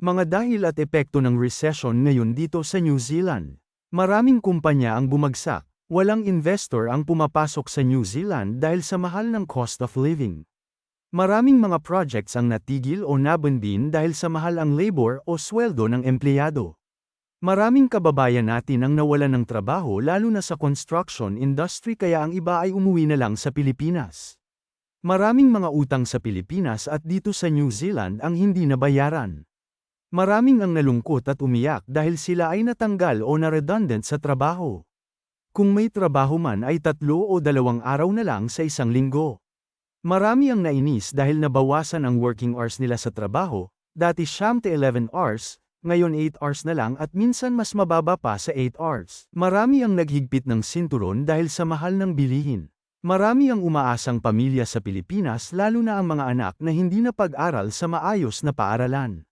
Mga dahil at epekto ng recession ngayon dito sa New Zealand. Maraming kumpanya ang bumagsak, walang investor ang pumapasok sa New Zealand dahil sa mahal ng cost of living. Maraming mga projects ang natigil o nabandin dahil sa mahal ang labor o sweldo ng empleyado. Maraming kababayan natin ang nawalan ng trabaho lalo na sa construction industry kaya ang iba ay umuwi na lang sa Pilipinas. Maraming mga utang sa Pilipinas at dito sa New Zealand ang hindi nabayaran. Maraming ang nalungkot at umiyak dahil sila ay natanggal o na-redundant sa trabaho. Kung may trabaho man ay 3 o 2 araw na lang sa isang linggo. Marami ang nainis dahil nabawasan ang working hours nila sa trabaho, dati 11 hours, ngayon 8 hours na lang at minsan mas mababa pa sa 8 hours. Marami ang naghigpit ng sinturon dahil sa mahal ng bilihin. Marami ang umaasang pamilya sa Pilipinas lalo na ang mga anak na hindi napag-aral sa maayos na paaralan.